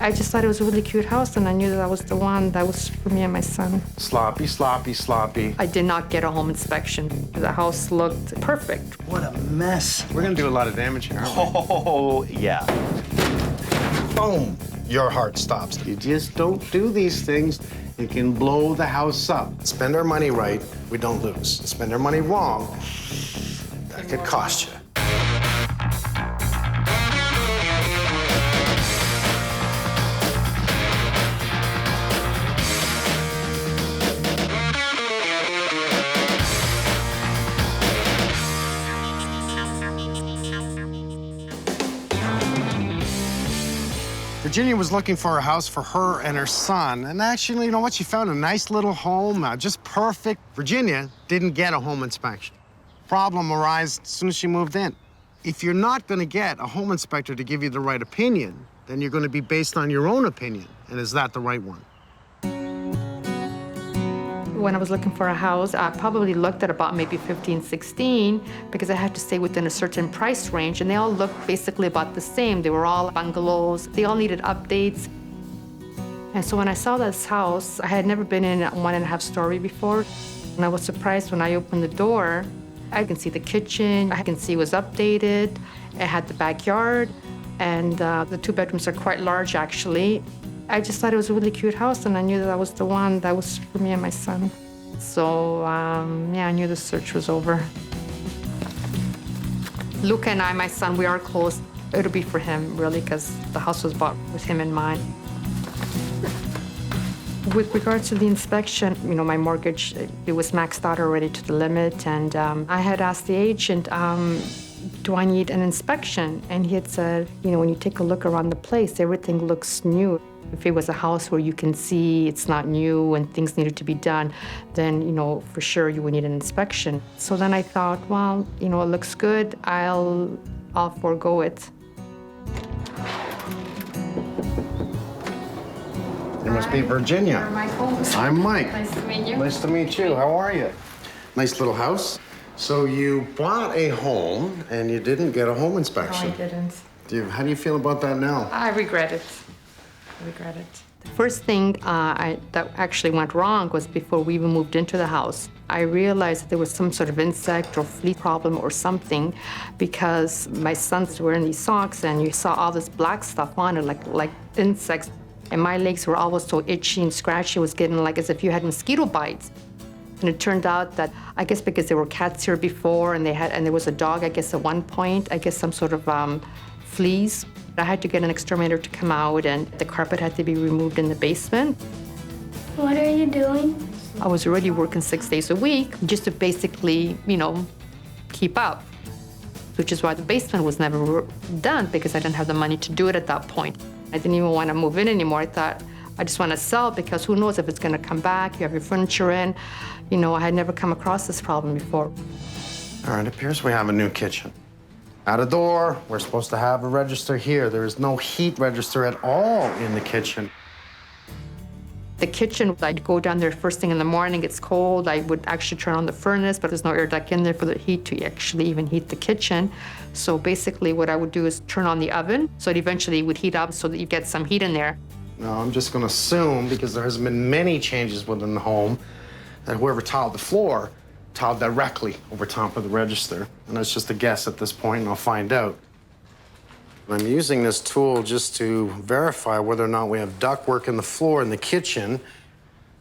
I just thought it was a really cute house, and I knew that was the one that was for me and my son. Sloppy, sloppy, sloppy. I did not get a home inspection. The house looked perfect. What a mess. We're gonna do a lot of damage here, aren't we? Oh, yeah. Boom. Your heart stops. You just don't do these things. It can blow the house up. Spend our money right, we don't lose. Spend our money wrong, that could cost you. Virginia was looking for a house for her and her son, and actually, you know what? She found a nice little home, just perfect. Virginia didn't get a home inspection. Problem arose as soon as she moved in. If you're not going to get a home inspector to give you the right opinion, then you're going to be based on your own opinion. And is that the right one? When I was looking for a house, I probably looked at about maybe 15, 16, because I had to stay within a certain price range, and they all looked basically about the same. They were all bungalows. They all needed updates. And so when I saw this house, I had never been in a 1.5 story before, and I was surprised when I opened the door. I can see the kitchen. I can see it was updated. It had the backyard, and the 2 bedrooms are quite large, actually. I just thought it was a really cute house, and I knew that was the one that was for me and my son. So, yeah, I knew the search was over. Luca and I, my son, we are close. It'll be for him, really, because the house was bought with him in mind. With regards to the inspection, you know, my mortgage, it was maxed out already to the limit, and I had asked the agent, do I need an inspection? And he had said, you know, when you take a look around the place, everything looks new. If it was a house where you can see it's not new and things needed to be done, then, you know, for sure you would need an inspection. So then I thought, well, you know, it looks good. I'll forego it. You must be Virginia. I'm Mike Holmes. I'm Mike. Nice to meet you. Nice to meet you. How are you? Nice little house. So you bought a home and you didn't get a home inspection. No, I didn't. How do you feel about that now? I regret it. The first thing that actually went wrong was before we even moved into the house. I realized that there was some sort of insect or flea problem or something, because my son's wearing these socks and you saw all this black stuff on it, like insects. And my legs were always so itchy and scratchy. It was getting like as if you had mosquito bites. And it turned out that, I guess because there were cats here before and there was a dog, I guess at one point, I guess some sort of fleas. I had to get an exterminator to come out, and the carpet had to be removed in the basement. What are you doing? I was already working 6 days a week just to basically, you know, keep up, which is why the basement was never done, because I didn't have the money to do it at that point. I didn't even want to move in anymore. I thought, I just want to sell, because who knows if it's going to come back. You have your furniture in. You know, I had never come across this problem before. All right, it appears we have a new kitchen. Out a door, we're supposed to have a register here. There is no heat register at all in the kitchen. The kitchen, I'd go down there first thing in the morning, it's cold. I would actually turn on the furnace, but there's no air duct in there for the heat to actually even heat the kitchen. So basically what I would do is turn on the oven, so it eventually would heat up so that you get some heat in there. No, I'm just gonna assume, because there has been many changes within the home, that whoever tiled the floor tiled directly over top of the register. And that's just a guess at this point, and I'll find out. I'm using this tool just to verify whether or not we have ductwork in the floor in the kitchen.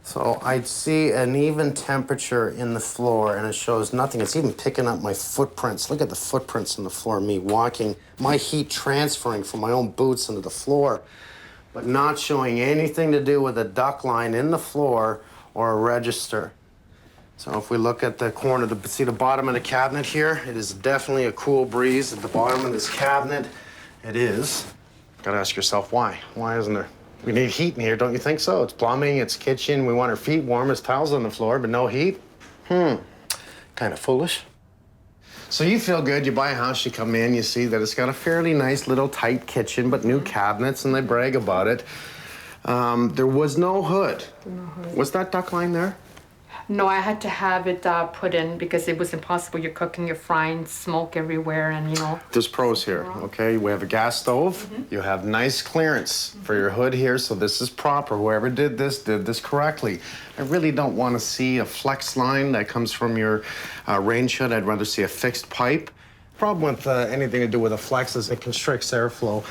So I'd see an even temperature in the floor, and it shows nothing. It's even picking up my footprints. Look at the footprints in the floor, me walking, my heat transferring from my own boots into the floor, but not showing anything to do with a duct line in the floor or a register. So if we look at the corner, see the bottom of the cabinet here? It is definitely a cool breeze at the bottom of this cabinet. It is. Gotta ask yourself why. Why isn't there? We need heat in here, don't you think so? It's plumbing, it's kitchen, we want our feet warm, there's towels on the floor, but no heat? Kind of foolish. So you feel good, you buy a house, you come in, you see that it's got a fairly nice little tight kitchen, but new cabinets, and they brag about it. There was no hood. No hood. Was that duct line there? No, I had to have it put in because it was impossible. You're cooking, you're frying, smoke everywhere, and you know. There's pros here, okay? We have a gas stove. You have nice clearance for your hood here, so this is proper. Whoever did this correctly. I really don't want to see a flex line that comes from your range hood. I'd rather see a fixed pipe. Problem with anything to do with a flex is it constricts airflow.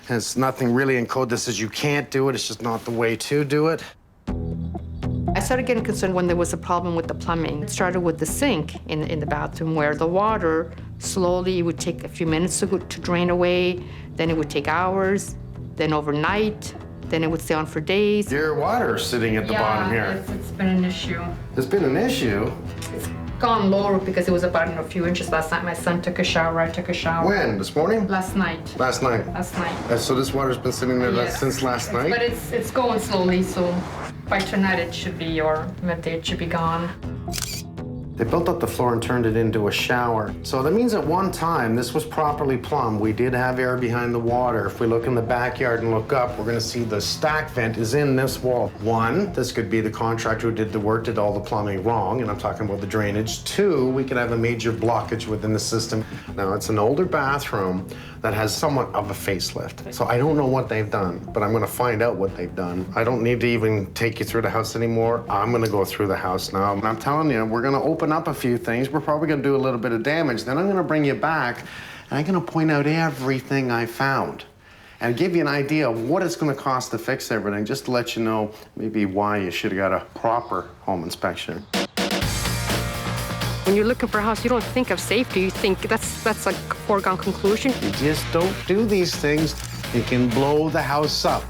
And it's nothing really in code that says you can't do it. It's just not the way to do it. I started getting concerned when there was a problem with the plumbing. It started with the sink in the bathroom where the water slowly would take a few minutes to drain away, then it would take hours, then overnight, then it would stay on for days. Your water is sitting at the bottom here. It's been an issue. It's been an issue? It's gone lower because it was about a few inches last night. My son took a shower, I took a shower. When? This morning? Last night. Last night? Last night. So this water's been sitting there Yes. since last night? But it's going slowly, so by tonight it should be, or midday it should be gone. They built up the floor and turned it into a shower. So that means at one time, this was properly plumbed. We did have air behind the water. If we look in the backyard and look up, we're gonna see the stack vent is in this wall. One, this could be the contractor who did the work, did all the plumbing wrong, and I'm talking about the drainage. Two, we could have a major blockage within the system. Now, it's an older bathroom that has somewhat of a facelift. So I don't know what they've done, but I'm gonna find out what they've done. I don't need to even take you through the house anymore. I'm gonna go through the house now. And I'm telling you, we're gonna open up a few things. We're probably gonna do a little bit of damage. Then I'm gonna bring you back and I'm gonna point out everything I found and give you an idea of what it's gonna cost to fix everything, just to let you know maybe why you should have got a proper home inspection. When you're looking for a house, you don't think of safety. You think that's like a foregone conclusion. You just don't do these things. You can blow the house up.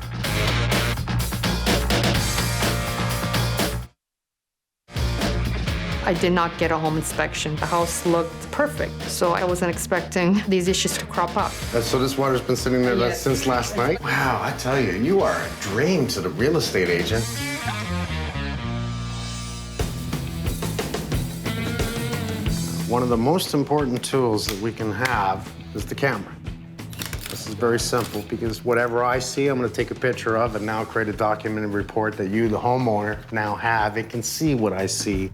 I did not get a home inspection. The house looked perfect, so I wasn't expecting these issues to crop up. So this water's been sitting there Yes. since last night? Wow, I tell you, you are a dream to the real estate agent. One of the most important tools that we can have is the camera. This is very simple because whatever I see, I'm going to take a picture of and now create a documented report that you, the homeowner, now have. It can see what I see.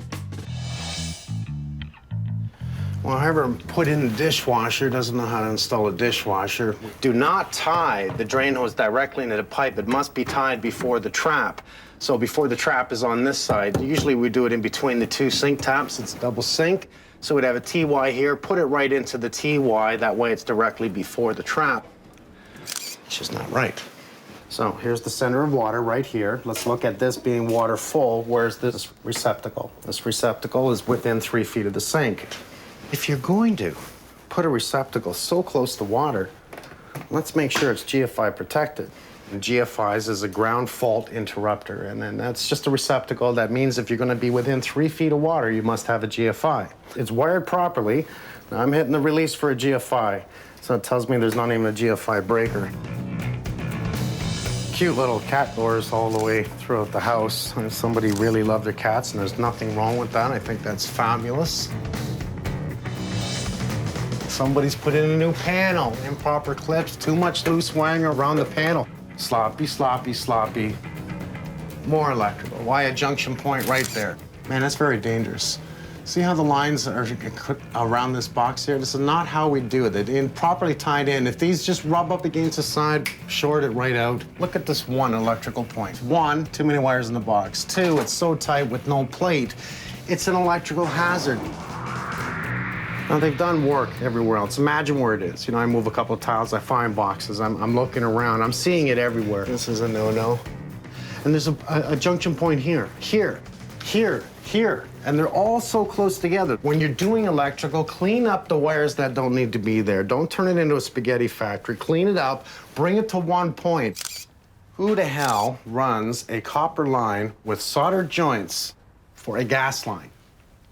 Well, whoever put in a dishwasher doesn't know how to install a dishwasher. Do not tie the drain hose directly into the pipe. It must be tied before the trap. So before the trap is on this side, usually we do it in between the two sink taps. It's double sink. So we'd have a TY here, put it right into the TY. That way it's directly before the trap. It's just not right. So here's the center of water right here. Let's look at this being water full. Where's this receptacle? This receptacle is within 3 feet of the sink. If you're going to put a receptacle so close to water, let's make sure it's GFI protected. And GFIs is a ground fault interrupter, and then that's just a receptacle. That means if you're going to be within 3 feet of water, you must have a GFI. It's wired properly. Now I'm hitting the release for a GFI, so it tells me there's not even a GFI breaker. Cute little cat doors all the way throughout the house. Somebody really loved their cats, and there's nothing wrong with that. I think that's fabulous. Somebody's put in a new panel. Improper clips, too much loose wiring around the panel. Sloppy, sloppy, sloppy. More electrical. Why a junction point right there? Man, that's very dangerous. See how the lines are around this box here? This is not how we do it. They're properly tied in. If these just rub up against the side, short it right out. Look at this one electrical point. One, too many wires in the box. Two, it's so tight with no plate. It's an electrical hazard. Now, they've done work everywhere else. Imagine where it is. You know, I move a couple of tiles, I find boxes, I'm looking around, I'm seeing it everywhere. This is a no-no. And there's a junction point here, here, here, here, and they're all so close together. When you're doing electrical, clean up the wires that don't need to be there. Don't turn it into a spaghetti factory. Clean it up, bring it to one point. Who the hell runs a copper line with soldered joints for a gas line?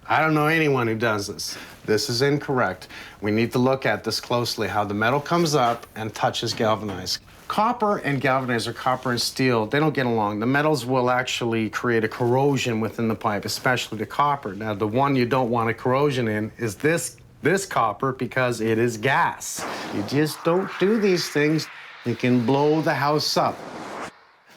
I don't know anyone who does this. This is incorrect. We need to look at this closely, how the metal comes up and touches galvanized. Copper and galvanized, or copper and steel, they don't get along. The metals will actually create a corrosion within the pipe, especially the copper. Now, the one you don't want a corrosion in is this copper because it is gas. You just don't do these things. You can blow the house up.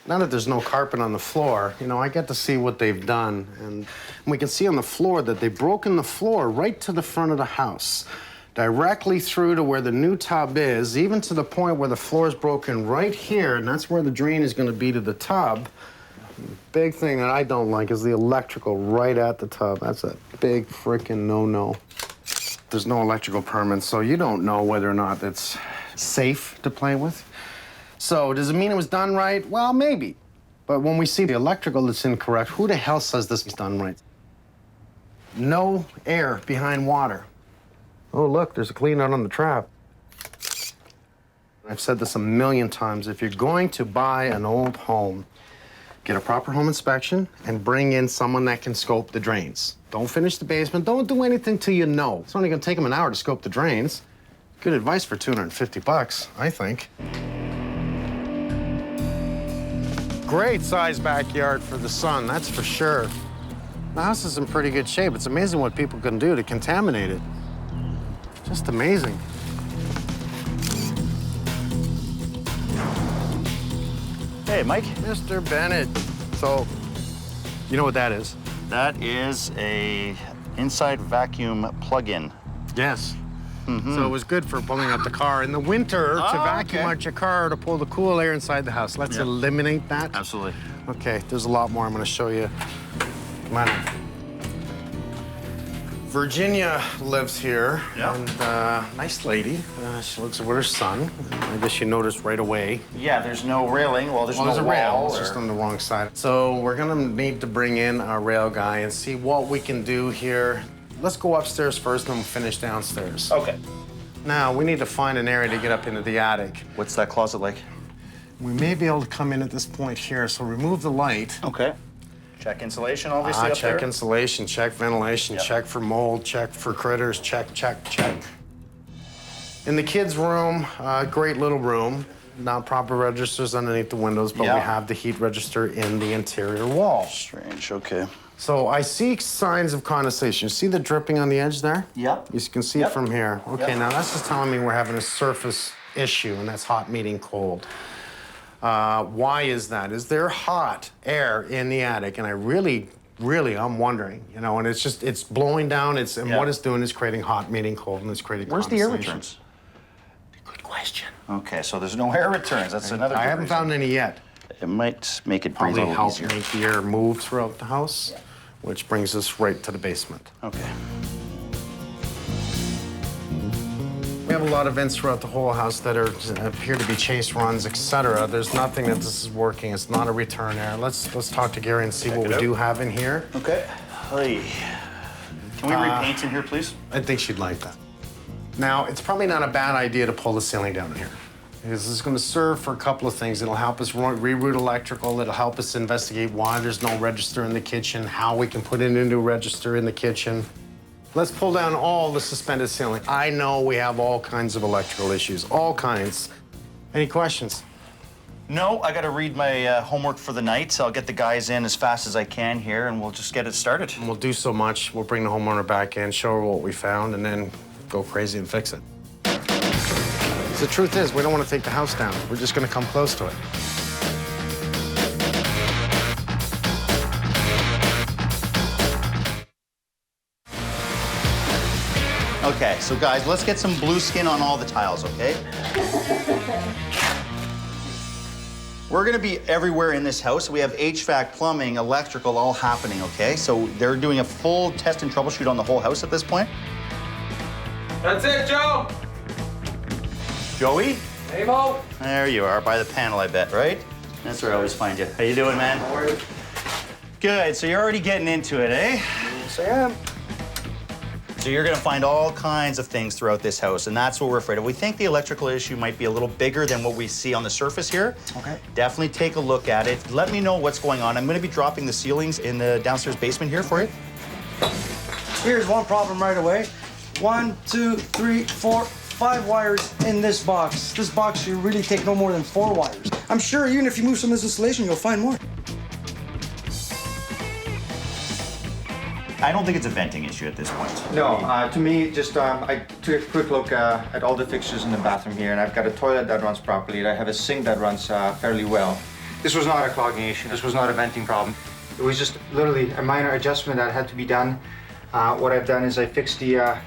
Now that there's no carpet on the floor, you know, I get to see what they've done. And we can see on the floor that they've broken the floor right to the front of the house, directly through to where the new tub is, even to the point where the floor is broken right here, and that's where the drain is going to be to the tub. Big thing that I don't like is the electrical right at the tub. That's a big freaking no-no. There's no electrical permits, so you don't know whether or not it's safe to play with. So does it mean it was done right? Well, maybe. But when we see the electrical that's incorrect, who the hell says this is done right? No air behind water. Oh, look, there's a clean out on the trap. I've said this a million times. If you're going to buy an old home, get a proper home inspection and bring in someone that can scope the drains. Don't finish the basement. Don't do anything till you know. It's only gonna take them an hour to scope the drains. Good advice for 250 bucks, I think. Great size backyard for the son, that's for sure. The house is in pretty good shape. It's amazing what people can do to contaminate it. Just amazing. Hey, Mike. Mr. Bennett. So, you know what that is? That is a inside vacuum plug-in. Yes. So it was good for pulling out the car in the winter to vacuum out your car to pull the cool air inside the house. Let's eliminate that. Absolutely. Okay, there's a lot more I'm going to show you. Come on in. Virginia lives here, and nice lady. She lives with her son. I guess you noticed right away. Yeah, there's no railing. Well, there's no There's a rail. wall. It's just on the wrong side. So we're going to need to bring in our rail guy and see what we can do here. Let's go upstairs first, and we'll finish downstairs. Okay. Now, we need to find an area to get up into the attic. What's that closet like? We may be able to come in at this point here, so remove the light. Okay. Check insulation, obviously, up there. Check insulation, check ventilation, check for mold, check for critters, check. In the kids' room, great little room. Not proper registers underneath the windows, but we have the heat register in the interior wall. Strange, okay. So I see signs of condensation. You see the dripping on the edge there? Yep. You can see it from here. Okay, now that's just telling me we're having a surface issue, and that's hot meeting cold. Why is that? Is there hot air in the attic? And I really, I'm wondering, you know, and it's blowing down, and what it's doing is creating hot meeting cold, and it's creating Where's the condensation. air returns? Good question. Okay, so there's no air returns. That's another I good haven't reason. found any yet. It might make it breathe Probably a little help easier. make the air move throughout the house, which brings us right to the basement. Okay. We have a lot of vents throughout the whole house that appear to be chase runs, etc. There's nothing that this is working. It's not a return air. Let's talk to Gary and see what we do have in here. Okay. Hey. Can we repaint in here, please? I think she'd like that. Now, it's probably not a bad idea to pull the ceiling down here, because this is going to serve for a couple of things. It'll help us reroute electrical. It'll help us investigate why there's no register in the kitchen, how we can put it into a register in the kitchen. Let's pull down all the suspended ceiling. I know we have all kinds of electrical issues, all kinds. Any questions? No, I got to read my homework for the night. So I'll get the guys in as fast as I can here, and we'll just get it started. And we'll do so much. We'll bring the homeowner back in, show her what we found, and then go crazy and fix it. The truth is, we don't want to take the house down. We're just going to come close to it. Okay, so guys, let's get some blue skin on all the tiles, okay? We're gonna be everywhere in this house. We have HVAC, plumbing, electrical, all happening, okay? So they're doing a full test and troubleshoot on the whole house at this point. That's it, Joe. Joey? Hey, Mo. There you are, by the panel, I bet, right? That's where I always find you. How you doing, man? How are you? Good, so you're already getting into it, eh? Yes, I am. So you're gonna find all kinds of things throughout this house, and that's what we're afraid of. We think the electrical issue might be a little bigger than what we see on the surface here. Okay. Definitely take a look at it. Let me know what's going on. I'm gonna be dropping the ceilings in the downstairs basement here for you. Here's one problem right away. 1, 2, 3, 4, 5 wires in this box. This box should really take no more than 4 wires. I'm sure even if you move some of this insulation, you'll find more. I don't think it's a venting issue at this point. No, to me, just I took a quick look at all the fixtures in the bathroom here, and I've got a toilet that runs properly. I have a sink that runs fairly well. This was not a clogging issue. This was not a venting problem. It was just literally a minor adjustment that had to be done. What I've done is I fixed the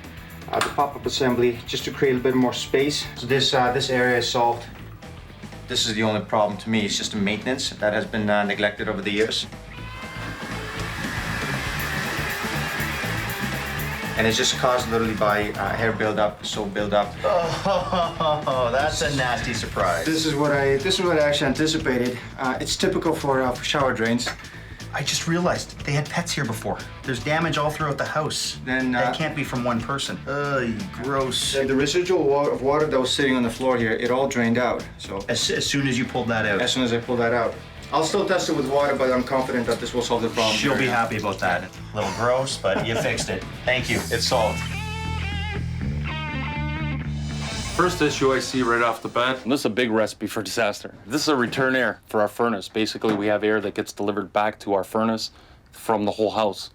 pop-up assembly just to create a bit more space. So this area is solved. This is the only problem to me. It's just a maintenance that has been neglected over the years. And it's just caused literally by hair buildup, soap buildup. Oh, that's a nasty surprise. This is what I actually anticipated. It's typical for shower drains. I just realized they had pets here before. There's damage all throughout the house. Then that can't be from one person. Ugh, gross. The residual of water that was sitting on the floor here, it all drained out. So As soon as you pulled that out. as soon as I pulled that out, I'll still test it with water, but I'm confident that this will solve the problem. She'll be happy about that. A little gross, but you fixed it. Thank you. It's solved. First issue I see right off the bat, and this is a big recipe for disaster. This is a return air for our furnace. Basically, we have air that gets delivered back to our furnace from the whole house.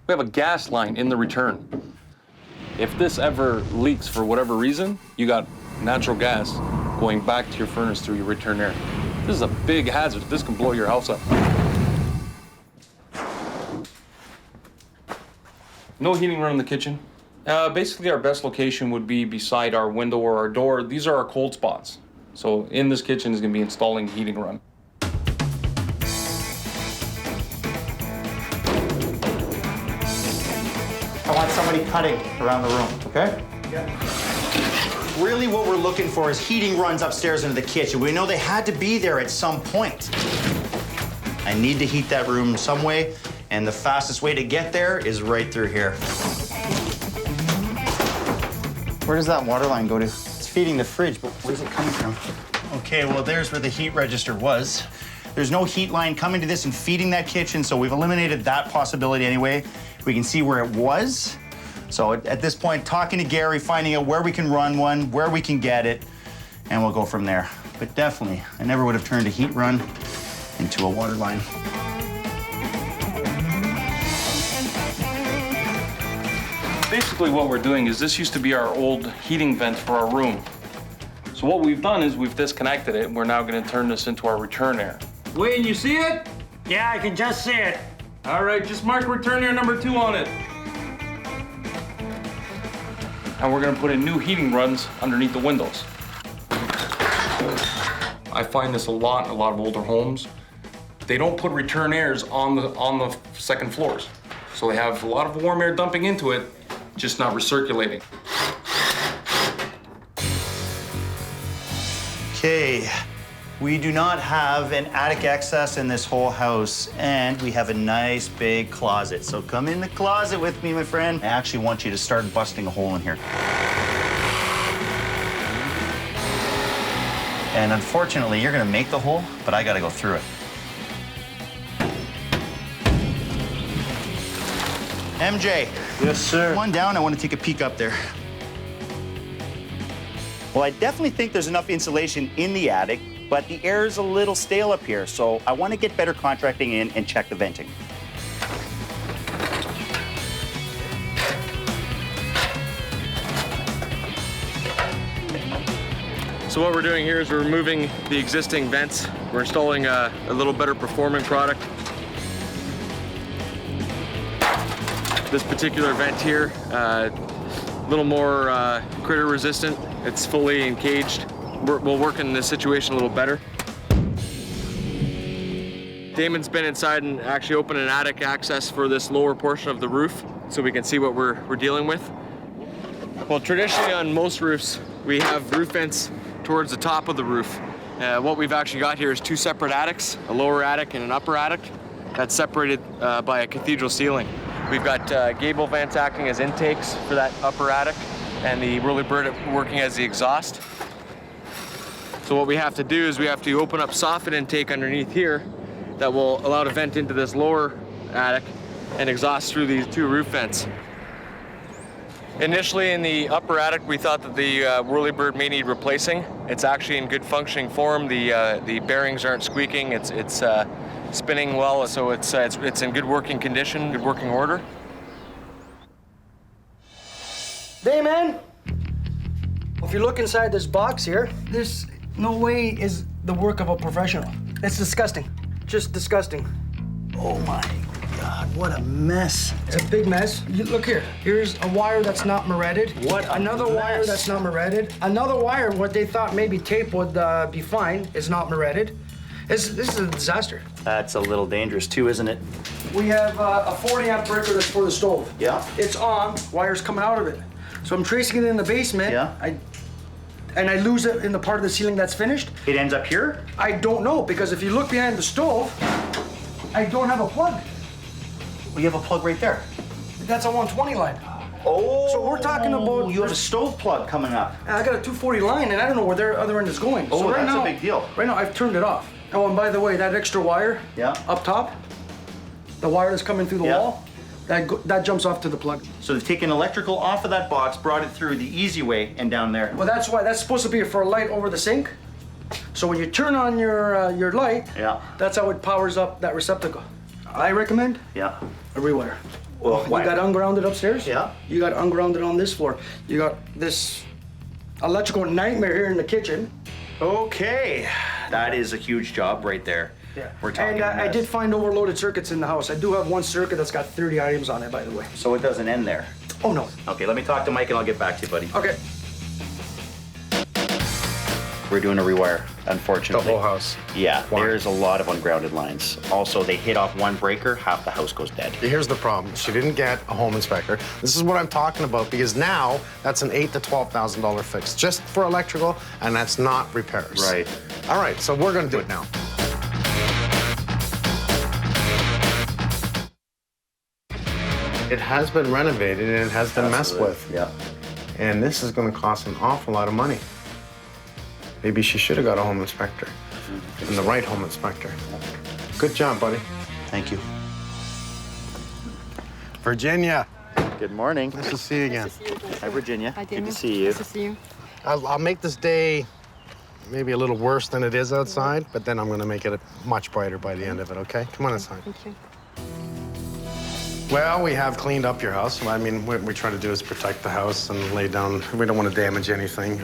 We have a gas line in the return. If this ever leaks for whatever reason, you got natural gas going back to your furnace through your return air. This is a big hazard. This can blow your house up. No heating run in the kitchen. Basically, our best location would be beside our window or our door. These are our cold spots. So in this kitchen is going to be installing a heating run. I want somebody cutting around the room, okay? Really what we're looking for is heating runs upstairs into the kitchen. We know they had to be there at some point. I need to heat that room some way, and the fastest way to get there is right through here. Where does that water line go to? It's feeding the fridge, but where's it coming from? Okay, well, there's where the heat register was. There's no heat line coming to this and feeding that kitchen, so we've eliminated that possibility anyway. We can see where it was. So at this point, talking to Gary, finding out where we can run one, where we can get it, and we'll go from there. But definitely, I never would have turned a heat run into a water line. Basically what we're doing is this used to be our old heating vent for our room. So what we've done is we've disconnected it, and we're now going to turn this into our return air. Wayne, you see it? Yeah, I can just see it. All right, just mark return air number 2 on it. And we're going to put in new heating runs underneath the windows. I find this a lot in a lot of older homes. They don't put return airs on the second floors. So they have a lot of warm air dumping into it, just not recirculating. Okay, we do not have an attic access in this whole house, and we have a nice big closet. So come in the closet with me, my friend. I actually want you to start busting a hole in here. And unfortunately, you're gonna make the hole, but I gotta go through it. MJ. Yes, sir. Come on down, I want to take a peek up there. Well, I definitely think there's enough insulation in the attic, but the air is a little stale up here, so I want to get better contracting in and check the venting. So what we're doing here is we're removing the existing vents. We're installing a little better performing product. This particular vent here, a little more critter resistant. It's fully encaged. We'll work in this situation a little better. Damon's been inside and actually opened an attic access for this lower portion of the roof so we can see what we're dealing with. Well, traditionally on most roofs, we have roof vents towards the top of the roof. What we've actually got here is 2 separate attics, a lower attic and an upper attic, that's separated by a cathedral ceiling. We've got gable vents acting as intakes for that upper attic, and the whirlybird working as the exhaust. So what we have to do is we have to open up soffit intake underneath here that will allow to vent into this lower attic and exhaust through these 2 roof vents. Initially in the upper attic, we thought that the whirlybird may need replacing. It's actually in good functioning form. The bearings aren't squeaking. It's spinning well, so it's in good working condition, good working order. Damon, if you look inside this box here, this no way is the work of a professional. It's disgusting. Just disgusting. Oh my God, what a mess. It's a big mess. Look here. Here's a wire that's not moretted. What a Another wire mess. that's not moretted. Another wire, what they thought maybe tape would be fine, is not moretted. This is a disaster. That's a little dangerous too, isn't it? We have a 40 amp breaker that's for the stove. Yeah. It's on, wires coming out of it. So I'm tracing it in the basement. Yeah. And I lose it in the part of the ceiling that's finished. It ends up here? I don't know, because if you look behind the stove, I don't have a plug. Well, you have a plug right there. That's a 120 line. Oh. So we're talking about- You have a stove plug coming up. And I got a 240 line, and I don't know where their other end is going. Oh, so right that's a now, big deal. Right now, I've turned it off. Oh, and by the way, that extra wire up top, the wire that's coming through the wall, that jumps off to the plug. So they've taken electrical off of that box, brought it through the easy way and down there. Well, that's why that's supposed to be for a light over the sink. So when you turn on your light, that's how it powers up that receptacle. I recommend a rewire. Well, you got ungrounded upstairs. Yeah. You got ungrounded on this floor. You got this electrical nightmare here in the kitchen. Okay, that is a huge job right there. Yeah. We're talking. And I did find overloaded circuits in the house. I do have one circuit that's got 30 items on it, by the way. So it doesn't end there. Oh no. Okay, let me talk to Mike and I'll get back to you, buddy. Okay. We're doing a rewire, unfortunately. The whole house. Yeah, Why? there's a lot of ungrounded lines. Also, they hit off one breaker, half the house goes dead. Here's the problem. She didn't get a home inspector. This is what I'm talking about, because now that's an $8,000 to $12,000 fix just for electrical, and that's not repairs. Right. All right, so we're gonna do it now. It has been renovated and it has been messed with. Yeah. And this is gonna cost an awful lot of money. Maybe she should have got a home inspector, and the right home inspector. Good job, buddy. Thank you. Virginia. Good morning. Nice to see you again. Hi, Virginia. Hi, Good Damon. to see you. Nice to see you. I'll make this day maybe a little worse than it is outside, but then I'm gonna make it much brighter by the end of it, okay? Come on inside. Thank you. Well, we have cleaned up your house. I mean, what we try to do is protect the house and lay down. We don't want to damage anything.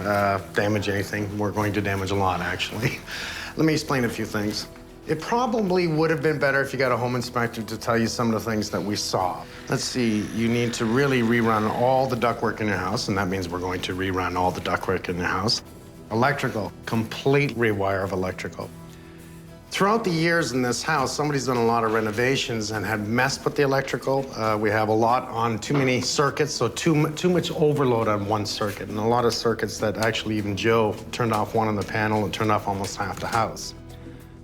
We're going to damage a lot, actually. Let me explain a few things. It probably would have been better if you got a home inspector to tell you some of the things that we saw. Let's see, you need to really rerun all the ductwork in your house, and that means we're going to rerun all the ductwork in your house. Electrical, complete rewire of electrical. Throughout the years in this house, somebody's done a lot of renovations and had messed with the electrical. We have a lot on too many circuits, so too much overload on one circuit, and a lot of circuits that actually even Joe turned off one on the panel and turned off almost half the house,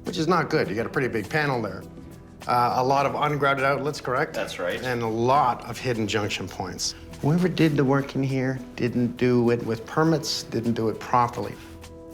which is not good. You got a pretty big panel there. A lot of ungrounded outlets, correct? That's right. And a lot of hidden junction points. Whoever did the work in here didn't do it with permits, didn't do it properly.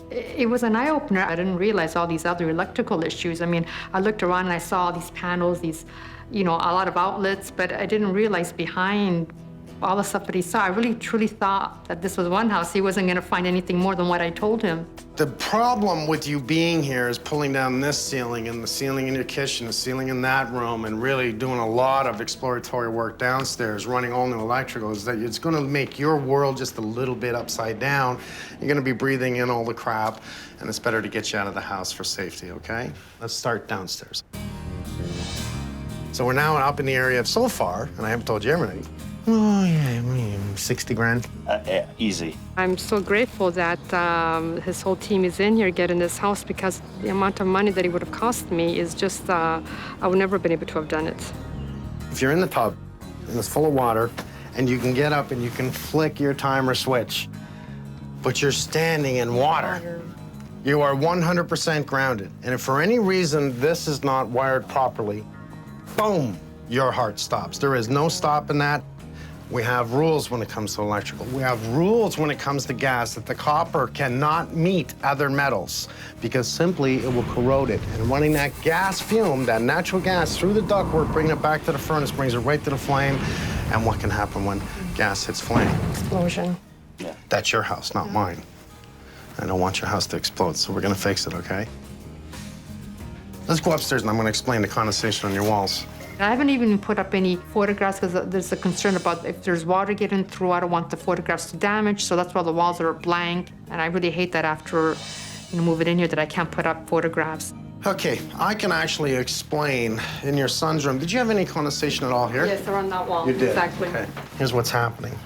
It was an eye-opener. I didn't realize all these other electrical issues. I mean, I looked around and I saw all these panels, these, a lot of outlets, but I didn't realize behind all the stuff that he saw. I really, truly thought that this was one house. He wasn't gonna find anything more than what I told him. The problem with you being here is pulling down this ceiling and the ceiling in your kitchen, the ceiling in that room, and really doing a lot of exploratory work downstairs, running all new electrical, is that it's gonna make your world just a little bit upside down. You're gonna be breathing in all the crap, and it's better to get you out of the house for safety, okay? Let's start downstairs. So we're now up in the area of, so far, and I haven't told you everything, 60 grand. Easy. I'm so grateful that his whole team is in here getting this house, because the amount of money that it would have cost me is just, I would never have been able to have done it. If you're in the tub and it's full of water and you can get up and you can flick your timer switch, but you're standing in water, you are 100% grounded. And if for any reason this is not wired properly, boom, your heart stops. There is no stopping that. We have rules when it comes to electrical. We have rules when it comes to gas, that the copper cannot meet other metals because simply it will corrode it. And running that gas fume, that natural gas through the ductwork, bringing it back to the furnace, brings it right to the flame. And what can happen when gas hits flame? Explosion. Yeah. That's your house, not mine. I don't want your house to explode, so we're gonna fix it, okay? Let's go upstairs and I'm gonna explain the condensation on your walls. I haven't even put up any photographs because there's a concern about if there's water getting through, I don't want the photographs to damage, so that's why the walls are blank. And I really hate that after moving in here that I can't put up photographs. Okay, I can actually explain in your son's room. Did you have any condensation at all here? Yes, around that wall. You did? Exactly. Okay. Here's what's happening.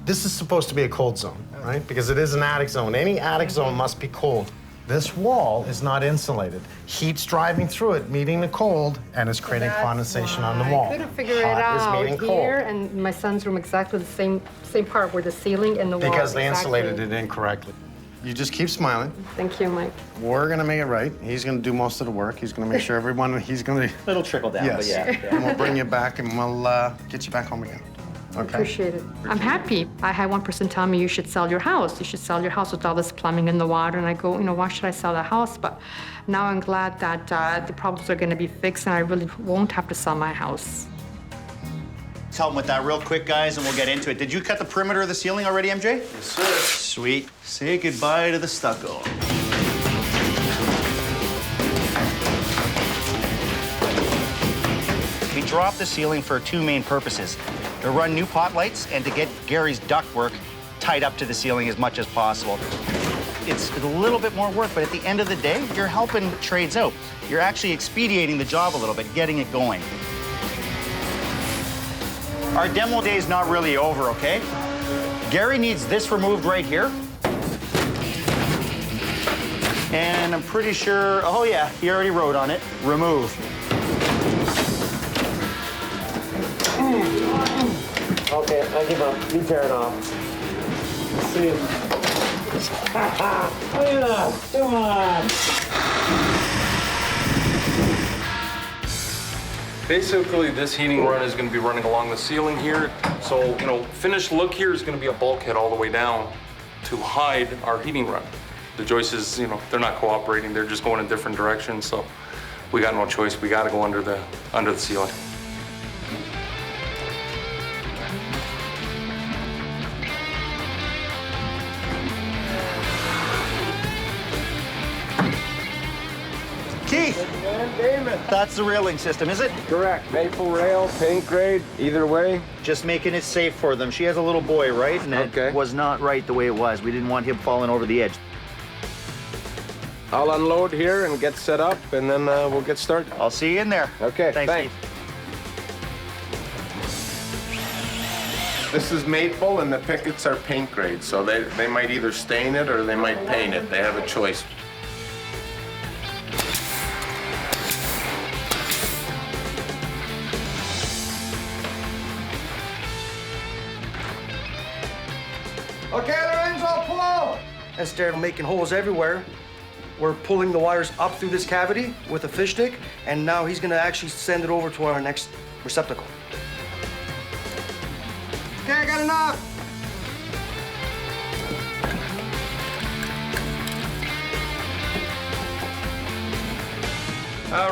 This is supposed to be a cold zone, right? Because it is an attic zone. Any attic zone must be cold. This wall is not insulated. Heat's driving through it, meeting the cold, and it's creating condensation on the wall. I couldn't figure it Hot is out meeting here, cold. and my son's room exactly the same part where the ceiling and the wall. Because they exactly. insulated it incorrectly. You just keep smiling. Thank you, Mike. We're gonna make it right. He's gonna do most of the work. He's gonna make sure everyone, he's gonna... It'll trickle down, Yes. but yeah. And we'll bring you back and we'll get you back home again. Okay? Appreciate it. I'm happy. I had one person tell me, you should sell your house. You should sell your house with all this plumbing and the water. And I go, why should I sell the house? But now I'm glad that the problems are gonna be fixed and I really won't have to sell my house. Let's help him with that real quick, guys, and we'll get into it. Did you cut the perimeter of the ceiling already, MJ? Yes, sir. Sweet. Say goodbye to the stucco. We dropped the ceiling for two main purposes: to run new pot lights and to get Gary's ductwork tied up to the ceiling as much as possible. It's a little bit more work, but at the end of the day, you're helping trades out. You're actually expediting the job a little bit, getting it going. Our demo day is not really over, okay? Gary needs this removed right here. And I'm pretty sure, oh yeah, he already wrote on it, remove. Okay, I give up. You tear it off. Let's see. Look at that. Come on. Basically, this heating run is going to be running along the ceiling here. So, finished look here is going to be a bulkhead all the way down to hide our heating run. The joists, they're not cooperating. They're just going in different directions. So we got no choice. We got to go under the ceiling. Keith, that's the railing system, is it? Correct. Maple rail, paint grade, either way. Just making it safe for them. She has a little boy, right? And it was not right the way it was. We didn't want him falling over the edge. I'll unload here and get set up, and then we'll get started. I'll see you in there. Okay, Thanks. thanks. This is maple, and the pickets are paint grade, so they might either stain it or they might paint it. They have a choice. Okay, Lorenzo, pull! Instead of making holes everywhere, we're pulling the wires up through this cavity with a fish stick, and now he's gonna actually send it over to our next receptacle. Okay, I got enough!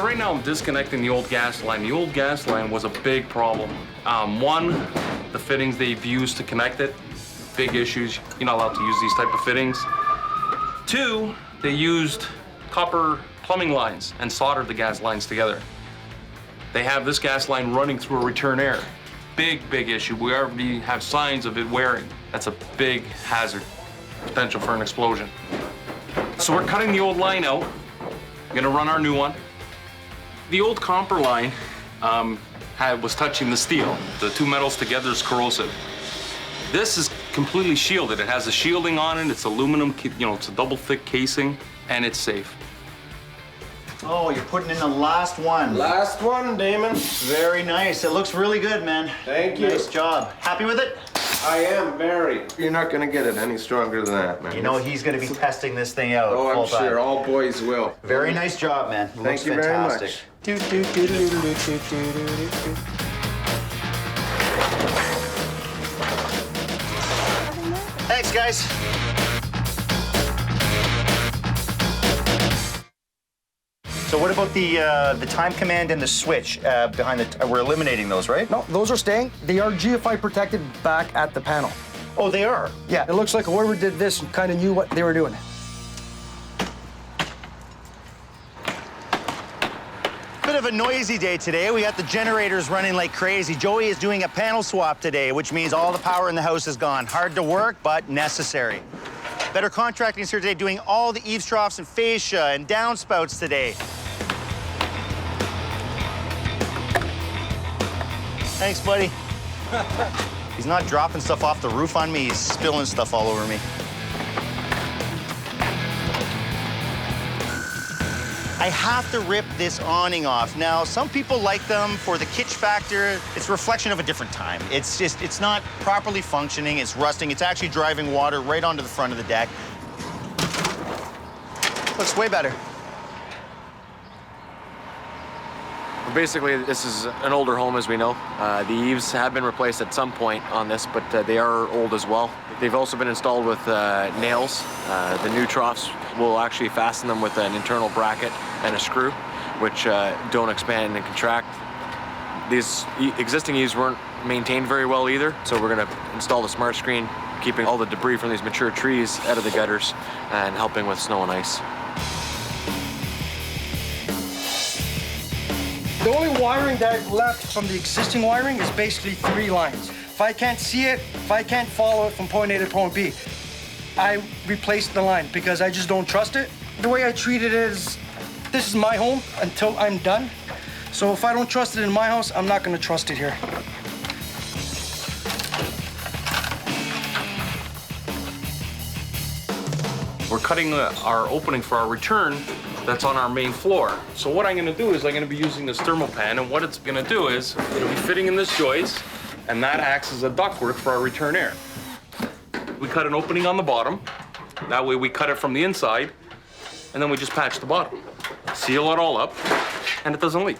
Right now, I'm disconnecting the old gas line. The old gas line was a big problem. One, the fittings they've used to connect it, big issues. You're not allowed to use these type of fittings. Two, they used copper plumbing lines and soldered the gas lines together. They have this gas line running through a return air. Big, big issue. We already have signs of it wearing. That's a big hazard, potential for an explosion. So we're cutting the old line out. We're gonna run our new one. The old copper line was touching the steel. The two metals together is corrosive. This is completely shielded. It has a shielding on it. It's aluminum, it's a double thick casing, and it's safe. Oh, you're putting in the last one. Last one, Damon. Very nice. It looks really good, man. Thank you. Nice job. Happy with it? I am very. You're not gonna get it any stronger than that, man. You know he's gonna be testing this thing out. Oh, I'm full time. sure. All boys will. Very nice job, man. It Thank looks you very fantastic. much. Thanks, guys. So what about the time command and the switch behind the? We're eliminating those, right? No, those are staying. They are GFI protected back at the panel. Oh, they are. Yeah, it looks like whoever did this kind of knew what they were doing. Bit of a noisy day today. We got the generators running like crazy. Joey is doing a panel swap today, which means all the power in the house is gone. Hard to work, but necessary. Better Contracting is here today doing all the eaves troughs and fascia and downspouts today. Thanks, buddy. He's not dropping stuff off the roof on me, he's spilling stuff all over me. I have to rip this awning off. Now, some people like them for the kitsch factor. It's a reflection of a different time. It's not properly functioning, it's rusting, it's actually driving water right onto the front of the deck. Looks way better. Basically, this is an older home, as we know. The eaves have been replaced at some point on this, but they are old as well. They've also been installed with nails. The new troughs will actually fasten them with an internal bracket and a screw, which don't expand and contract. These existing eaves weren't maintained very well either, so we're going to install the smart screen, keeping all the debris from these mature trees out of the gutters and helping with snow and ice. The only wiring that left from the existing wiring is basically 3 lines. If I can't see it, if I can't follow it from point A to point B, I replaced the line because I just don't trust it. The way I treat it is, this is my home until I'm done. So if I don't trust it in my house, I'm not gonna trust it here. We're cutting our opening for our return that's on our main floor. So what I'm gonna do is I'm gonna be using this thermal pan, and what it's gonna do is it'll be fitting in this joist, and that acts as a ductwork for our return air. We cut an opening on the bottom. That way we cut it from the inside, and then we just patch the bottom. Seal it all up, and it doesn't leak.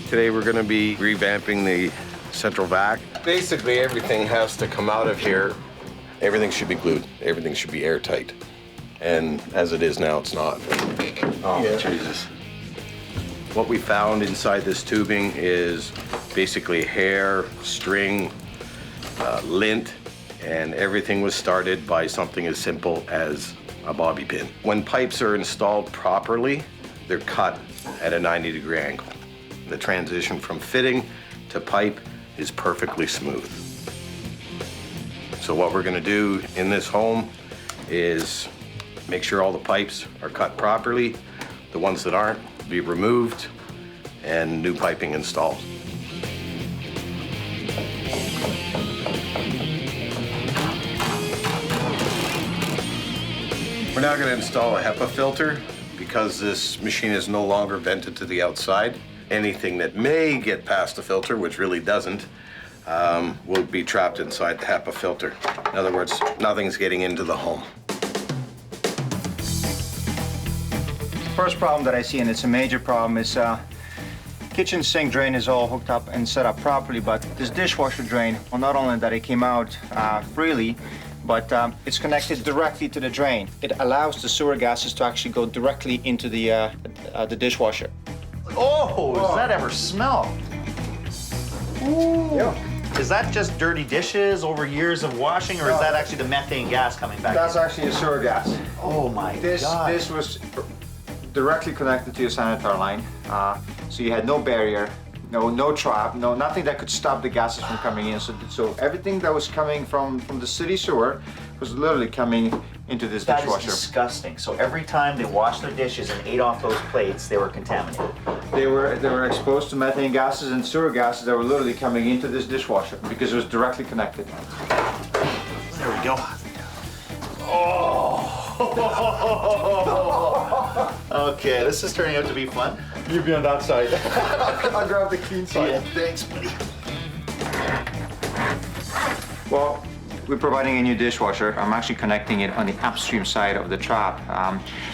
Today we're going to be revamping the central vac. Basically, everything has to come out of here. Everything should be glued. Everything should be airtight. And as it is now, it's not. Oh, yeah. Jesus. What we found inside this tubing is basically hair, string, lint, and everything was started by something as simple as a bobby pin. When pipes are installed properly, they're cut at a 90-degree angle. The transition from fitting to pipe is perfectly smooth. So what we're gonna do in this home is make sure all the pipes are cut properly. The ones that aren't be removed and new piping installed. We're now going to install a HEPA filter because this machine is no longer vented to the outside. Anything that may get past the filter, which really doesn't, will be trapped inside the HEPA filter. In other words, nothing's getting into the home. First problem that I see, and it's a major problem, is kitchen sink drain is all hooked up and set up properly, but this dishwasher drain, well, not only that it came out freely, but it's connected directly to the drain. It allows the sewer gases to actually go directly into the dishwasher. Oh, does that ever smell? Ooh. Yeah. Is that just dirty dishes over years of washing, or is that actually the methane gas coming back? That's actually a sewer gas. Oh my God. This was directly connected to your sanitary line, so you had no barrier, no trap, nothing that could stop the gases from coming in. So everything that was coming from the city sewer was literally coming into this dishwasher. That is disgusting. So every time they washed their dishes and ate off those plates, they were contaminated. They were exposed to methane gases and sewer gases that were literally coming into this dishwasher because it was directly connected. There we go. Oh. Okay, this is turning out to be fun. You be on that side. I'll grab the clean side. Yeah, thanks, buddy. Well, we're providing a new dishwasher. I'm actually connecting it on the upstream side of the trap.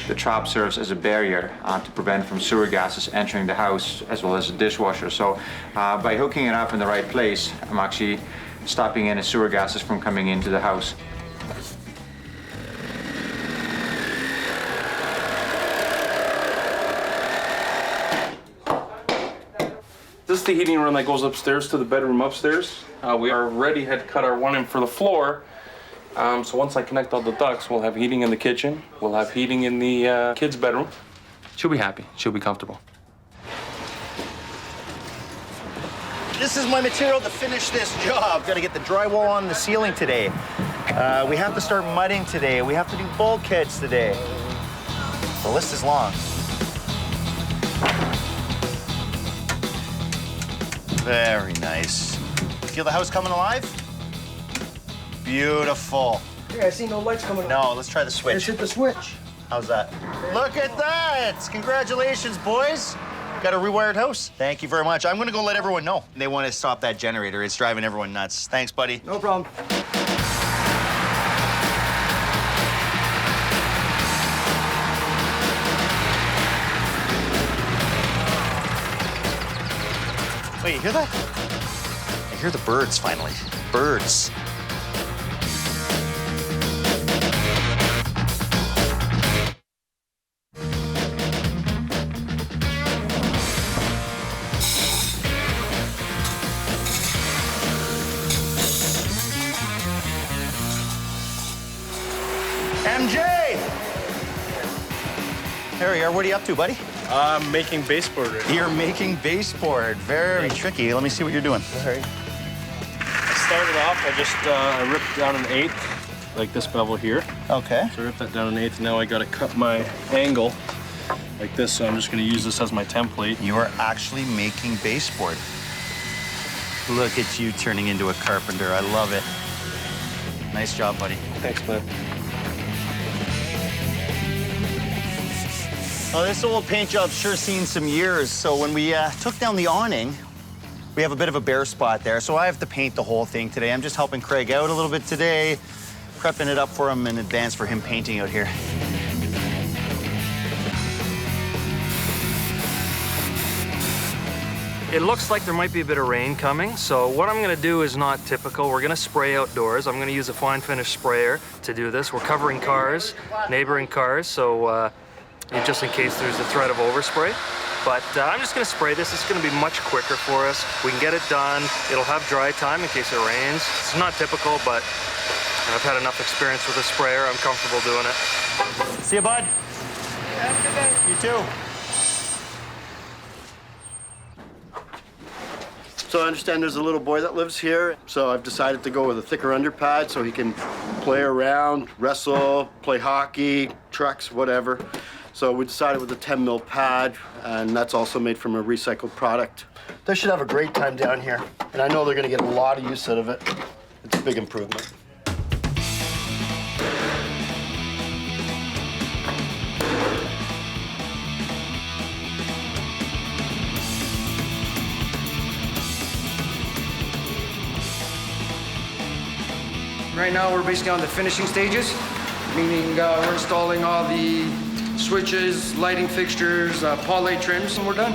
The trap serves as a barrier to prevent from sewer gases entering the house as well as the dishwasher. So by hooking it up in the right place, I'm actually stopping any sewer gases from coming into the house. This is the heating run that goes upstairs to the bedroom upstairs. We already had cut our one in for the floor. So once I connect all the ducts, we'll have heating in the kitchen. We'll have heating in the kids' bedroom. She'll be happy. She'll be comfortable. This is my material to finish this job. Got to get the drywall on the ceiling today. We have to start mudding today. We have to do bulkheads today. The list is long. Very nice. Feel the house coming alive? Beautiful. Yeah, I see no lights coming on. No, let's try the Let's switch. hit the switch. How's that? Look at that! Congratulations, boys. Got a rewired house. Thank you very much. I'm gonna go let everyone know. They want to stop that generator. It's driving everyone nuts. Thanks, buddy. No problem. Wait, you hear that? I hear the birds finally. Birds. MJ! There you are. What are you up to, buddy? I'm making baseboard right now. You're making baseboard. Very tricky. Let me see what you're doing. All right. I started off, I just ripped down an eighth, like this bevel here. Okay. So I ripped that down an eighth. Now I got to cut my angle like this, so I'm just going to use this as my template. You are actually making baseboard. Look at you turning into a carpenter. I love it. Nice job, buddy. Thanks, man. Well, this old paint job's sure seen some years. So when we took down the awning, we have a bit of a bare spot there. So I have to paint the whole thing today. I'm just helping Craig out a little bit today, prepping it up for him in advance for him painting out here. It looks like there might be a bit of rain coming, so what I'm gonna do is not typical. We're gonna spray outdoors. I'm gonna use a fine finish sprayer to do this. We're covering cars, neighboring cars, so just in case there's a threat of overspray. But I'm just gonna spray this. It's gonna be much quicker for us. We can get it done. It'll have dry time in case it rains. It's not typical, but I've had enough experience with a sprayer. I'm comfortable doing it. See you, bud. You too. So I understand there's a little boy that lives here, so I've decided to go with a thicker underpad so he can play around, wrestle, play hockey, trucks, whatever. So we decided with a 10 mil pad, and that's also made from a recycled product. They should have a great time down here, and I know they're gonna get a lot of use out of it. It's a big improvement. Right now, we're basically on the finishing stages, meaning we're installing all the switches, lighting fixtures, poly trims, and we're done.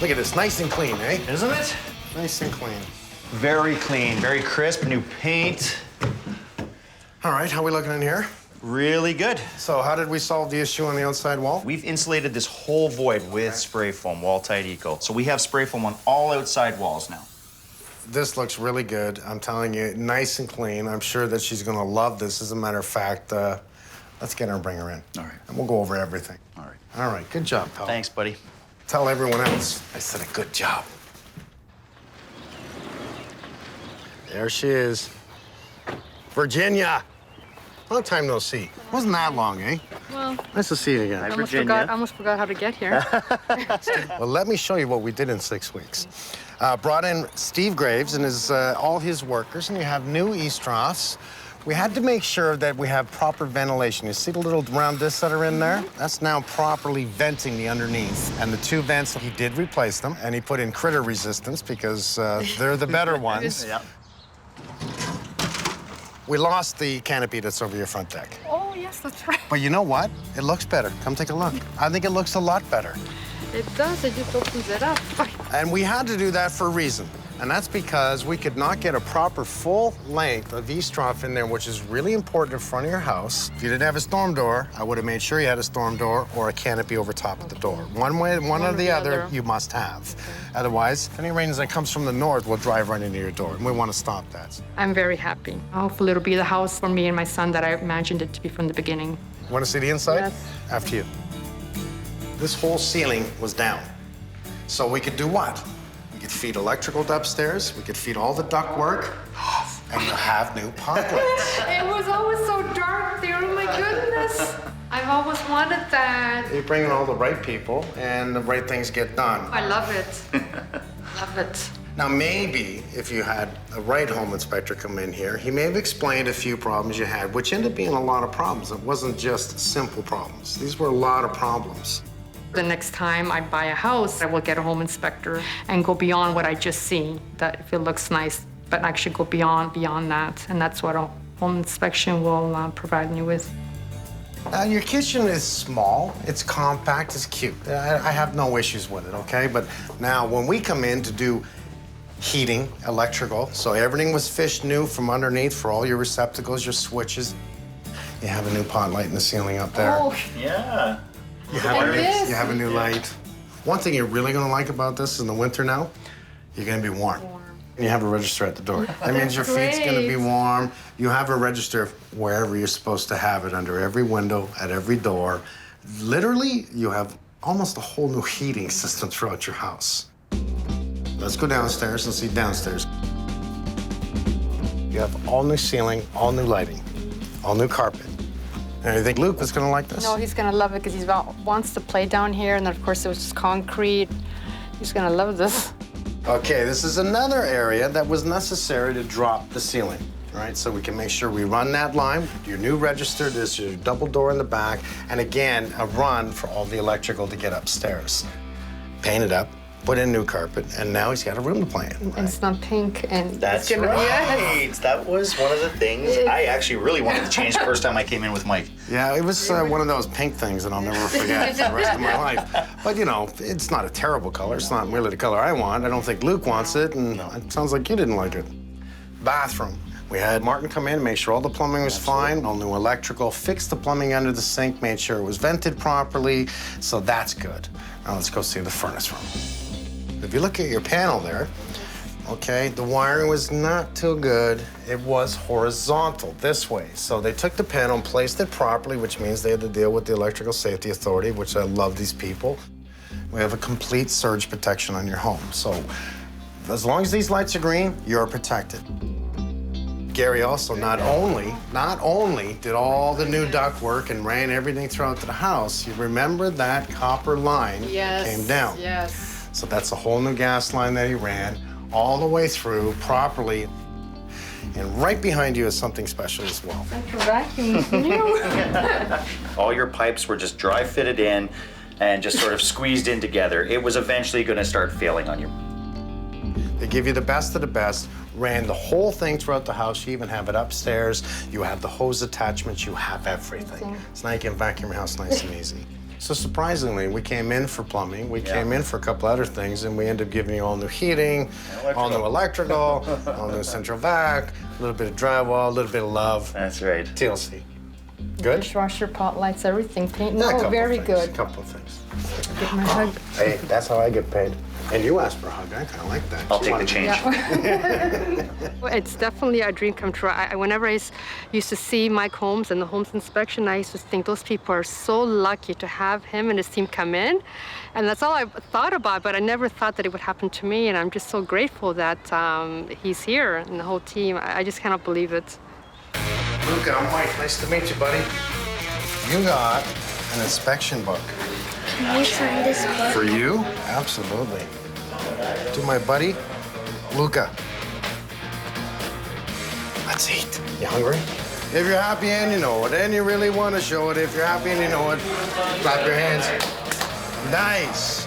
Look at this, nice and clean, eh? Isn't it? Nice and clean. Very clean, very crisp, new paint. All right, how we looking in here? Really good. So how did we solve the issue on the outside wall? We've insulated this whole void with spray foam, Wall-Tite Eco. So we have spray foam on all outside walls now. This looks really good. I'm telling you, nice and clean. I'm sure that she's gonna love this. As a matter of fact, let's get her and bring her in. All right. And we'll go over everything. All right. All right, good job, pal. Thanks, buddy. Tell everyone else I said a good job. There she is. Virginia. Long time no see. Wasn't that long, eh? Well, Nice to see you again. I almost forgot how to get here. Well, let me show you what we did in 6 weeks. Brought in Steve Graves and all his workers, and you have new east troughs. We had to make sure that we have proper ventilation. You see the little round discs that are in there? That's now properly venting the underneath. And the 2 vents, he did replace them, and he put in critter resistance because they're the better ones. Yeah. We lost the canopy that's over your front deck. Oh, yes, that's right. But you know what? It looks better. Come take a look. I think it looks a lot better. It does. It just opens it up. And we had to do that for a reason. And that's because we could not get a proper full length of eavesdrop in there, which is really important in front of your house. If you didn't have a storm door, I would have made sure you had a storm door or a canopy over top of the door. One or the other, you must have. Otherwise, any rain that comes from the north will drive right into your door, and we want to stop that. I'm very happy. Hopefully it'll be the house for me and my son that I imagined it to be from the beginning. Want to see the inside? Yes. After you. This whole ceiling was down. So we could do what? We could feed electrical upstairs, we could feed all the ductwork, and you'll have new pot lights. It was always so dark there, oh my goodness. I've always wanted that. You bring in all the right people, and the right things get done. I love it. Love it. Now, maybe if you had a right home inspector come in here, he may have explained a few problems you had, which ended up being a lot of problems. It wasn't just simple problems. These were a lot of problems. The next time I buy a house, I will get a home inspector and go beyond what I just seen, that if it looks nice, but actually go beyond that. And that's what a home inspection will provide me with. Your kitchen is small, it's compact, it's cute. I have no issues with it, okay? But now when we come in to do heating, electrical, so everything was fished new from underneath for all your receptacles, your switches. You have a new pot light in the ceiling up there. Oh, Yeah. You have a new light. One thing you're really gonna like about this in the winter now, you're gonna be warm. And you have a register at the door. That means your feet's gonna be warm. You have a register wherever you're supposed to have it, under every window, at every door. Literally, you have almost a whole new heating system throughout your house. Let's go downstairs and see downstairs. You have all new ceiling, all new lighting, all new carpet. And you think Luke is gonna like this? No, he's gonna love it because he wants to play down here, and then of course it was just concrete. He's gonna love this. Okay, this is another area that was necessary to drop the ceiling, right? So we can make sure we run that line. Your new register, there's your double door in the back, and again, a run for all the electrical to get upstairs. Paint it up, put in new carpet, and now he's got a room to play in. and it's not pink and That's it's gonna, right. Yes. That was one of the things I actually really wanted to change the first time I came in with Mike. Yeah, it was one of those pink things that I'll never forget for the rest of my life. But you know, it's not a terrible color. It's not really the color I want. I don't think Luke wants it, and it sounds like you didn't like it. Bathroom. We had Martin come in, make sure all the plumbing was fine, all new electrical, fixed the plumbing under the sink, made sure it was vented properly, so that's good. Now let's go see the furnace room. If you look at your panel there, okay, the wiring was not too good. It was horizontal this way. So they took the panel and placed it properly, which means they had to deal with the Electrical Safety Authority, which I love these people. We have a complete surge protection on your home. So as long as these lights are green, you're protected. Gary also not only did all the new duct work and ran everything throughout the house, you remember that copper line came down. Yes. So that's a whole new gas line that he ran all the way through properly. And right behind you is something special as well. Vacuum new. All your pipes were just dry fitted in and just sort of squeezed in together. It was eventually going to start failing on you. They give you the best of the best, ran the whole thing throughout the house. You even have it upstairs. You have the hose attachments. You have everything. So now you can vacuum your house nice and easy. So surprisingly, we came in for plumbing, we came in for a couple other things, and we ended up giving you all new heating, all new electrical, all new central vac, a little bit of drywall, a little bit of love. That's right. TLC. Good? Dishwasher, pot lights, everything. Paint. Yeah, a No, couple very of things, good. A couple of things. Give my hug. Hey, that's how I get paid. And you asked for a hug. I kind of like that. I'll take the change. It's definitely a dream come true. Whenever I used to see Mike Holmes and the Holmes inspection, I used to think those people are so lucky to have him and his team come in. And that's all I thought about, but I never thought that it would happen to me. And I'm just so grateful that he's here and the whole team. I just cannot believe it. Luca, I'm Mike. Nice to meet you, buddy. You got an inspection book. Can you sign this book? For you? Absolutely. To my buddy, Luca. Let's eat. You hungry? If you're happy and you know it, and you really want to show it, if you're happy and you know it, clap your hands. Nice.